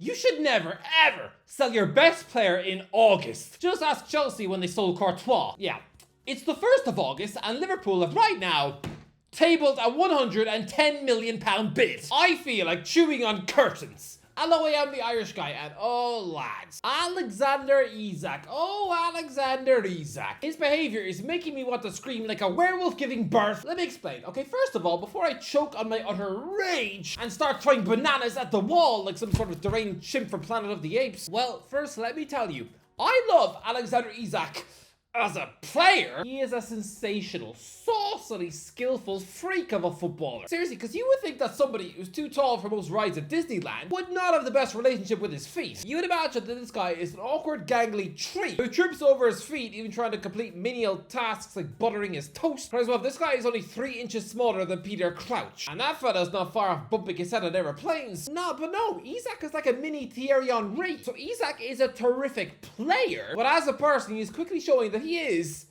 You should never, ever sell your best player in August. Just ask Chelsea when they sold Courtois. Yeah, it's the 1st of August and Liverpool have right now tabled a £110 million bid. I feel like chewing on curtains. Hello, I am the Irish guy, and oh lads, Alexander Isak. Oh, Alexander Isak. His behavior is making me want to scream like a werewolf giving birth. Let me explain. Okay, first of all, before I choke on my utter rage and start throwing bananas at the wall like some sort of deranged chimp from Planet of the Apes, well, first let me tell you, I love Alexander Isak. As a player, he is a sensational, saucily skillful freak of a footballer. Seriously, because you would think that somebody who's too tall for most rides at Disneyland would not have the best relationship with his feet. You would imagine that this guy is an awkward, gangly tree who trips over his feet even trying to complete menial tasks like buttering his toast. As well, this guy is only 3 inches smaller than Peter Crouch. And that fella's not far off bumping his head on aeroplanes. No, Isak is like a mini Thierry Henry. So Isak is a terrific player, but as a person, he is quickly showing that he is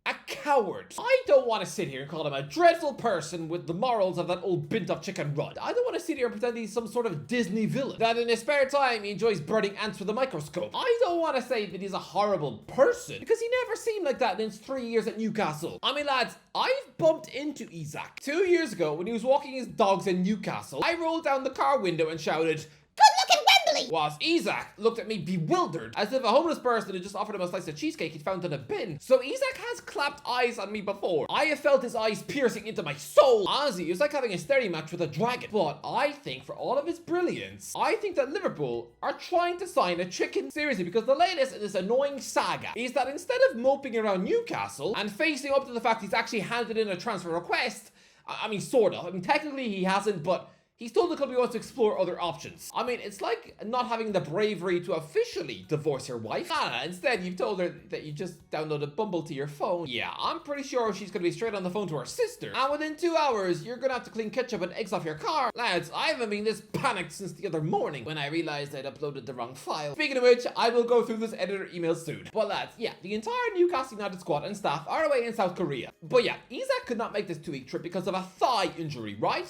a coward. I don't want to sit here and call him a dreadful person with the morals of that old bint-off chicken run. I don't want to sit here and pretend he's some sort of Disney villain, that in his spare time he enjoys burning ants with a microscope. I don't want to say that he's a horrible person, because he never seemed like that in his 3 years at Newcastle. I mean, lads, I've bumped into Isak 2 years ago when he was walking his dogs in Newcastle. I rolled down the car window and shouted, "Good luck at Wembley!" Whilst Isak looked at me bewildered, as if a homeless person had just offered him a slice of cheesecake he'd found in a bin. So Isak has clapped eyes on me before. I have felt his eyes piercing into my soul. Honestly, it's like having a staring match with a dragon. But I think, for all of his brilliance, I think that Liverpool are trying to sign a chicken. Seriously, because the latest in this annoying saga is that instead of moping around Newcastle and facing up to the fact he's actually handed in a transfer request, I mean, sort of. I mean, technically he hasn't, but he's told the club he wants to explore other options. I mean, it's like not having the bravery to officially divorce your wife. Instead, you've told her that you just downloaded Bumble to your phone. Yeah, I'm pretty sure she's gonna be straight on the phone to her sister. And within 2 hours, you're gonna have to clean ketchup and eggs off your car. Lads, I haven't been this panicked since the other morning when I realized I'd uploaded the wrong file. Speaking of which, I will go through this editor email soon. But lads, yeah, the entire Newcastle United squad and staff are away in South Korea. But yeah, Isak could not make this 2-week trip because of a thigh injury, right?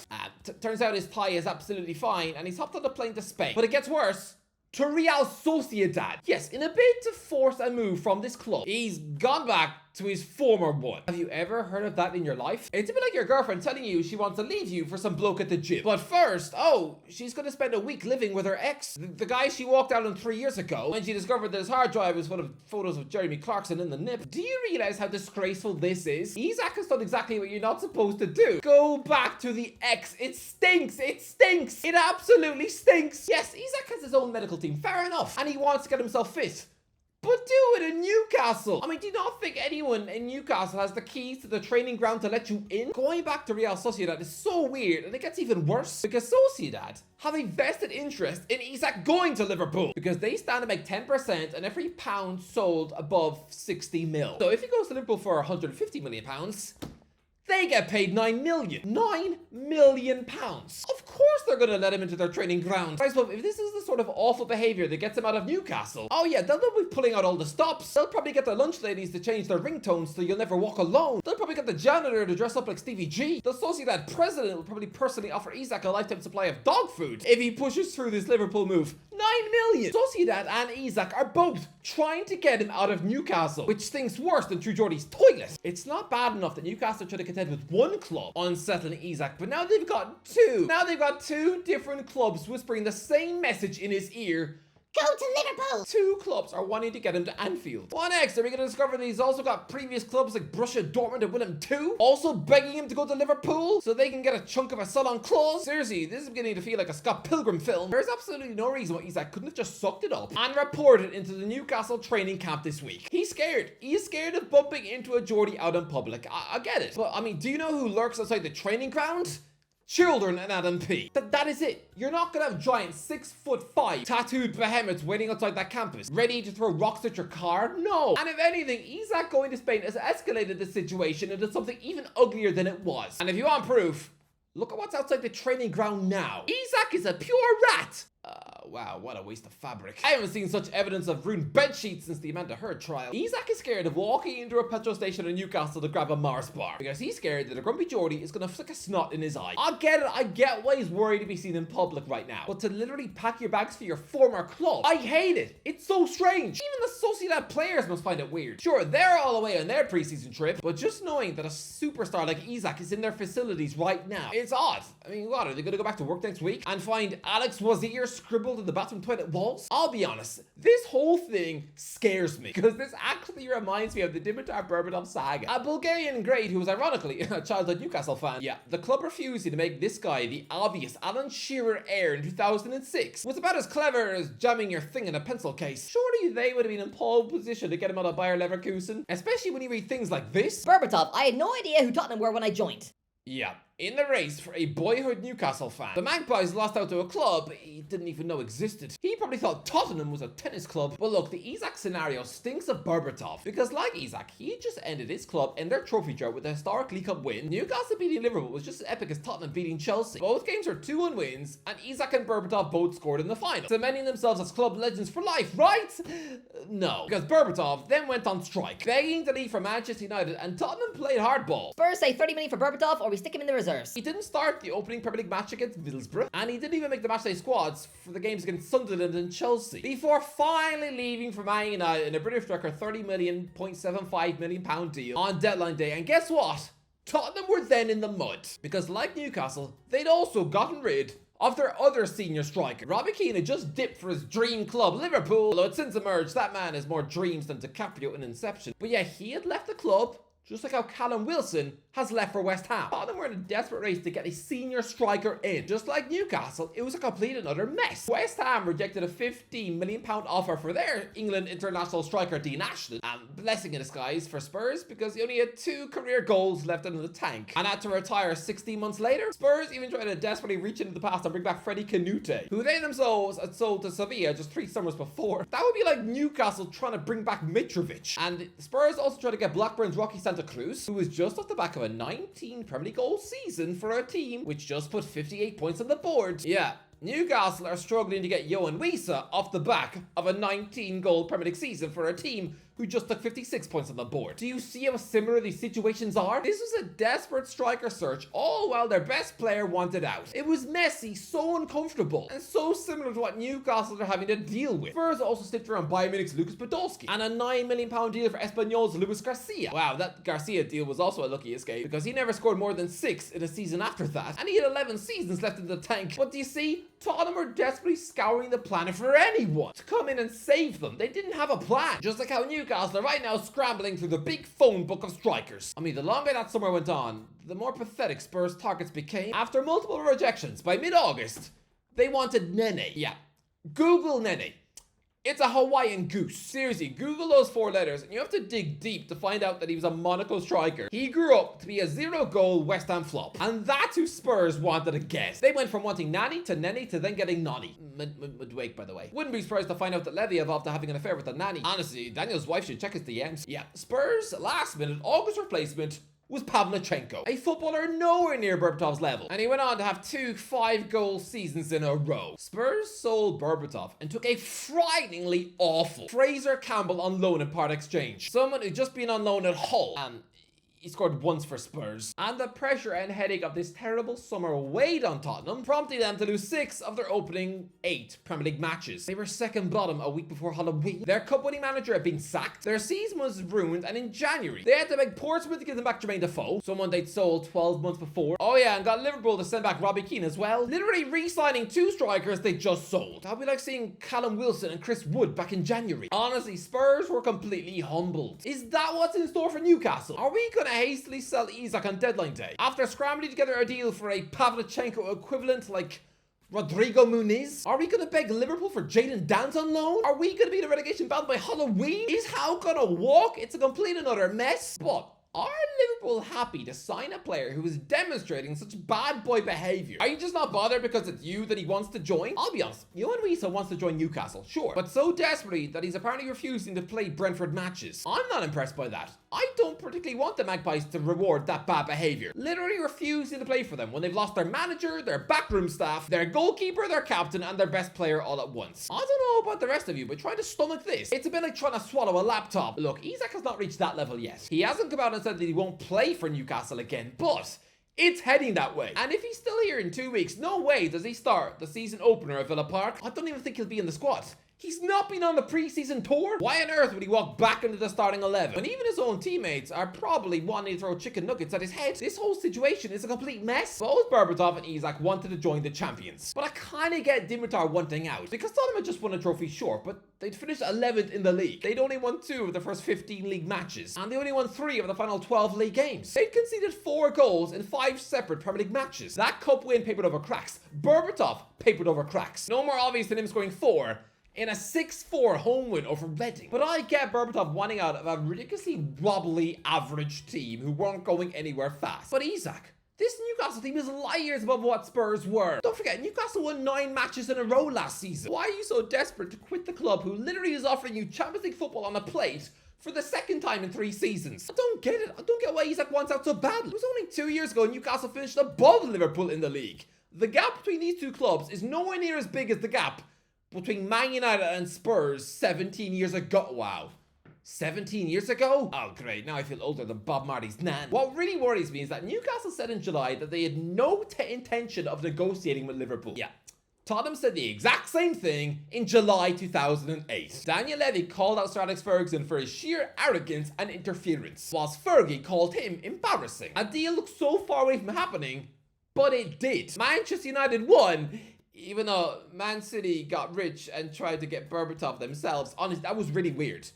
Turns out his thigh is absolutely fine and he's hopped on a plane to Spain. But it gets worse. To Real Sociedad. Yes, in a bid to force a move from this club, he's gone back to his former one. Have you ever heard of that in your life? It's a bit like your girlfriend telling you she wants to leave you for some bloke at the gym. But first, she's gonna spend a week living with her ex. The guy she walked out on 3 years ago when she discovered that his hard drive was full of photos of Jeremy Clarkson in the nip. Do you realize how disgraceful this is? Isak has done exactly what you're not supposed to do. Go back to the ex. It stinks. It stinks. It absolutely stinks. Yes, Isak has his own medical team. Fair enough. And he wants to get himself fit. But do it in Newcastle. I mean, do you not think anyone in Newcastle has the keys to the training ground to let you in? Going back to Real Sociedad is so weird, and it gets even worse because Sociedad have a vested interest in Isak going to Liverpool because they stand to make 10% on every pound sold above 60 mil. So if he goes to Liverpool for 150 million pounds, they get paid 9 million. 9 million pounds. Of course they're going to let him into their training ground. Right, so if this is the sort of awful behavior that gets him out of Newcastle, oh yeah, they'll be pulling out all the stops. They'll probably get the lunch ladies to change their ringtones so you'll never walk alone. They'll probably get the janitor to dress up like Stevie G. The Sociedad president will probably personally offer Isak a lifetime supply of dog food if he pushes through this Liverpool move. 9 million. Sociedad and Isak are both trying to get him out of Newcastle, which stinks worse than True Geordie's toilet. It's not bad enough that Newcastle try to contend with one club unsettling Isak, but now they've got two. Now they've got 2 different clubs whispering the same message in his ear. Go to Liverpool! 2 clubs are wanting to get him to Anfield. What next? Are we going to discover that he's also got previous clubs like Borussia Dortmund and Willem II also begging him to go to Liverpool so they can get a chunk of a sell-on clause? Seriously, this is beginning to feel like a Scott Pilgrim film. There's absolutely no reason why Isak couldn't have just sucked it up and reported into the Newcastle training camp this week. He's scared. He's scared of bumping into a Geordie out in public. I get it. But I mean, do you know who lurks outside the training ground? Children and Adam P. That is it. You're not gonna have giant 6'5" tattooed behemoths waiting outside that campus, ready to throw rocks at your car. No. And if anything, Isak going to Spain has escalated the situation into something even uglier than it was. And if you want proof, look at what's outside the training ground now. Isak is a pure rat. Wow, what a waste of fabric. I haven't seen such evidence of ruined bedsheets since the Amanda Heard trial. Isak is scared of walking into a petrol station in Newcastle to grab a Mars bar because he's scared that a grumpy Geordie is gonna flick a snot in his eye. I get it, I get why he's worried to be seen in public right now. But to literally pack your bags for your former club, I hate it. It's so strange. Even the Sociedad players must find it weird. Sure, they're all away on their preseason trip, but just knowing that a superstar like Isak is in their facilities right now, it's odd. I mean, what, are they gonna go back to work next week and find Alex Wazir scribbled in the bathroom toilet walls? I'll be honest, this whole thing scares me because this actually reminds me of the Dimitar Berbatov saga. A Bulgarian great who was ironically a childhood Newcastle fan. Yeah, the club refusing to make this guy the obvious Alan Shearer heir in 2006 was about as clever as jamming your thing in a pencil case. Surely they would have been in pole position to get him out of Bayer Leverkusen, especially when you read things like this. Berbatov, I had no idea who Tottenham were when I joined. Yeah, in the race for a boyhood Newcastle fan. The Magpies lost out to a club he didn't even know existed. He probably thought Tottenham was a tennis club. But look, the Isak scenario stinks of Berbatov because like Isak, he just ended his club in their trophy drought with a historic League Cup win. Newcastle beating Liverpool was just as epic as Tottenham beating Chelsea. Both games are 2-1 wins, and Isak and Berbatov both scored in the final, cementing themselves as club legends for life, right? No, because Berbatov then went on strike, begging to leave for Manchester United, and Tottenham played hardball. Spurs say 30 million for Berbatov, or we stick him in the reserves. He didn't start the opening Premier League match against Middlesbrough, and he didn't even make the matchday squads for the games against Sunderland and Chelsea, before finally leaving for Man United in a British record £30.75 million deal on deadline day. And guess what? Tottenham were then in the mud, because like Newcastle, they'd also gotten rid of their other senior striker. Robbie Keane had just dipped for his dream club, Liverpool, although it's since emerged that man has more dreams than DiCaprio in Inception. But yeah, he had left the club, just like how Callum Wilson has left for West Ham. Tottenham were in a desperate race to get a senior striker in. Just like Newcastle, it was a complete and utter mess. West Ham rejected a £15 million offer for their England international striker Dean Ashton, and blessing in disguise for Spurs because he only had 2 career goals left in the tank and had to retire 16 months later. Spurs even tried to desperately reach into the past and bring back Freddie Canute, who they themselves had sold to Sevilla just 3 summers before. That would be like Newcastle trying to bring back Mitrovic. And Spurs also tried to get Blackburn's Rocky Santa Cruz, who was just off the back of a 19 Premier League goal season for a team which just put 58 points on the board. Yeah, Newcastle are struggling to get Johan Wissa off the back of a 19-goal Premier League season for a team who just took 56 points on the board. Do you see how similar these situations are? This was a desperate striker search, all while their best player wanted out. It was messy, so uncomfortable, and so similar to what Newcastle are having to deal with. Spurs also slipped around Bayern Munich's Lucas Podolski, and a £9 million deal for Espanyol's Luis Garcia. Wow, that Garcia deal was also a lucky escape, because he never scored more than 6 in a season after that, and he had 11 seasons left in the tank. But do you see? Tottenham are desperately scouring the planet for anyone to come in and save them. They didn't have a plan, just like how Newcastle are right now scrambling through the big phone book of strikers. I mean, the longer that summer went on, the more pathetic Spurs targets became. After multiple rejections, by mid-August, they wanted Nene. Yeah, Google Nene. It's a Hawaiian goose. Seriously, Google those 4 letters and you have to dig deep to find out that he was a Monaco striker. He grew up to be a 0-goal West Ham flop. And that's who Spurs wanted to get. They went from wanting Nani to Nene to then getting Nani. Midweek, by the way. Wouldn't be surprised to find out that Levy evolved to having an affair with the nanny. Honestly, Daniel's wife should check his DMs. Yeah, Spurs' last-minute August replacement was Pavlyuchenko, a footballer nowhere near Berbatov's level, and he went on to have 2 5-goal seasons in a row. Spurs sold Berbatov and took a frighteningly awful Fraser Campbell on loan in part exchange, someone who'd just been on loan at Hull, and he scored once for Spurs. And the pressure and headache of this terrible summer weighed on Tottenham, prompting them to lose 6 of their opening 8 Premier League matches. They were second bottom a week before Halloween. Their cup-winning manager had been sacked. Their season was ruined, and in January, they had to beg Portsmouth to give them back Jermaine Defoe, someone they'd sold 12 months before. Oh yeah, and got Liverpool to send back Robbie Keane as well. Literally re-signing 2 strikers they just sold. That'd be like seeing Callum Wilson and Chris Wood back in January. Honestly, Spurs were completely humbled. Is that what's in store for Newcastle? Are we gonna hastily sell Isak on deadline day after scrambling together a deal for a Pavlyuchenko equivalent like Rodrigo Muniz? Are we gonna beg Liverpool for Jadon Dance on loan? Are we gonna be in a relegation battle by Halloween? Is Howe gonna walk? It's a complete and utter mess. But Are Liverpool happy to sign a player who is demonstrating such bad boy behaviour? Are you just not bothered because it's you that he wants to join? I'll be honest, Johan Wiesa wants to join Newcastle, sure, but so desperately that he's apparently refusing to play Brentford matches. I'm not impressed by that. I don't particularly want the Magpies to reward that bad behaviour. Literally refusing to play for them when they've lost their manager, their backroom staff, their goalkeeper, their captain, and their best player all at once. I don't know about the rest of you, but trying to stomach this, it's a bit like trying to swallow a laptop. Look, Isak has not reached that level yet. He hasn't come out and said that he won't play for Newcastle again, but it's heading that way. And if he's still here in 2 weeks, no way does he start the season opener at Villa Park. I don't even think he'll be in the squad. He's not been on the pre-season tour. Why on earth would he walk back into the starting 11 when even his own teammates are probably wanting to throw chicken nuggets at his head? This whole situation is a complete mess. Both Berbatov and Isak wanted to join the champions, but I kind of get Dimitar wanting out because Tottenham had just won a trophy short, but they'd finished 11th in the league. They'd only won 2 of the first 15 league matches, and they only won 3 of the final 12 league games. They'd conceded 4 goals in 5 separate Premier League matches. That cup win papered over cracks. Berbatov papered over cracks. No more obvious than him scoring 4 in a 6-4 home win over Reading. But I get Berbatov wanting out of a ridiculously wobbly average team who weren't going anywhere fast. But Isak, this Newcastle team is light years above what Spurs were. Don't forget, Newcastle won 9 matches in a row last season. Why are you so desperate to quit the club who literally is offering you Champions League football on a plate for the 2nd time in 3 seasons? I don't get it. I don't get why Isak wants out so badly. It was only 2 years ago Newcastle finished above Liverpool in the league. The gap between these 2 clubs is nowhere near as big as the gap between Man United and Spurs 17 years ago. Wow. 17 years ago? Oh, great. Now I feel older than Bob Marley's nan. What really worries me is that Newcastle said in July that they had no intention of negotiating with Liverpool. Yeah. Tottenham said the exact same thing in July 2008. Daniel Levy called out Sir Alex Ferguson for his sheer arrogance and interference, whilst Fergie called him embarrassing. A deal looked so far away from happening, but it did. Manchester United won, even though Man City got rich and tried to get Berbatov themselves. Honestly, that was really weird.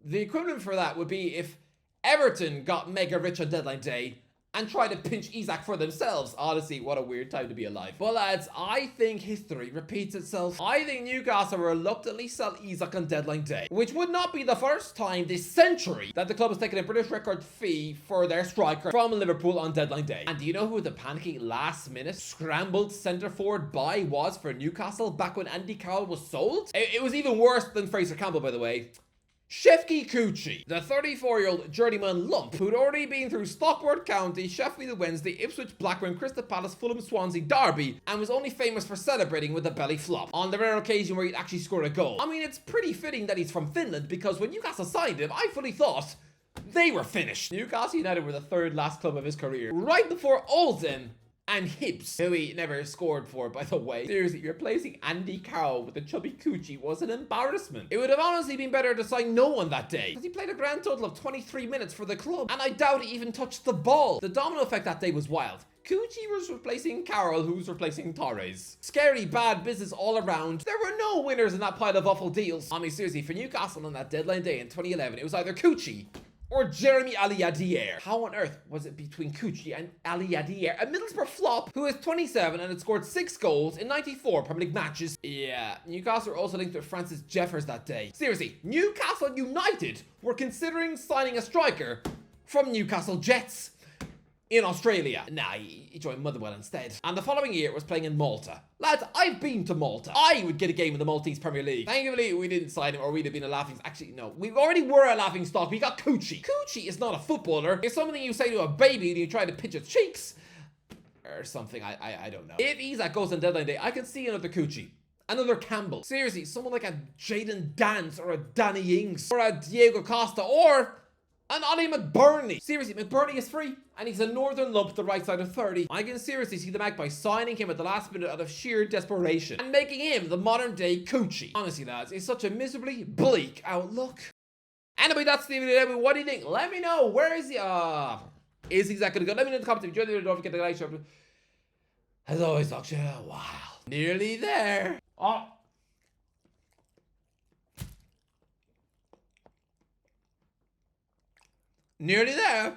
The equivalent for that would be if Everton got mega rich on deadline day and tried to pinch Isak for themselves. Honestly, what a weird time to be alive. But lads, I think history repeats itself. I think Newcastle reluctantly sell Isak on deadline day, which would not be the first time this century that the club has taken a British record fee for their striker from Liverpool on deadline day. And do you know who the panicky last minute scrambled centre forward buy was for Newcastle back when Andy Carroll was sold? It was even worse than Fraser Campbell, by the way. Shefki Kuchi, the 34-year-old journeyman lump who'd already been through Stockport County, Sheffield Wednesday, Ipswich, Blackburn, Crystal Palace, Fulham, Swansea, Derby, and was only famous for celebrating with a belly flop on the rare occasion where he'd actually scored a goal. I mean, it's pretty fitting that he's from Finland because when Newcastle signed him, I fully thought they were finished. Newcastle United were the 3rd last club of his career, right before Oldham and Hibs, who he never scored for, by the way. Seriously, replacing Andy Carroll with the chubby Coochie was an embarrassment. It would have honestly been better to sign no one that day, because he played a grand total of 23 minutes for the club, and I doubt he even touched the ball. The domino effect that day was wild. Coochie was replacing Carroll, who was replacing Torres. Scary bad business all around. There were no winners in that pile of awful deals. I mean, seriously, for Newcastle on that deadline day in 2011, it was either Coochie or Jeremy Aliadier. How on earth was it between Coochie and Aliadier, a Middlesbrough flop who is 27 and had scored 6 goals in 94 Premier League matches? Yeah, Newcastle were also linked with Francis Jeffers that day. Seriously, Newcastle United were considering signing a striker from Newcastle Jets in Australia. Nah, he joined Motherwell instead. And the following year was playing in Malta. Lads, I've been to Malta. I would get a game in the Maltese Premier League. Thankfully, we didn't sign him or we'd have been a laughing... Actually, no. We already were a laughing stock. We got Coochie. Coochie is not a footballer. It's something you say to a baby when you try to pinch its cheeks. Or something. I don't know. If Isak goes on deadline day, I can see another Coochie. Another Campbell. Seriously, someone like a Jaden Dance or a Danny Ings or a Diego Costa or an Ollie McBurney. Seriously, McBurney is free and he's a northern lump the right side of 30. I can seriously see the Magpies signing him at the last minute out of sheer desperation and making him the modern day Coochie. Honestly, lads, it's such a miserably bleak outlook. Anyway, that's the video. What do you think? Let me know. Where is he? Is Isak gonna go? Let me know in the comments. If you enjoyed the video, don't forget to like, share. As always, talk to you in a while. Nearly there. Nearly there.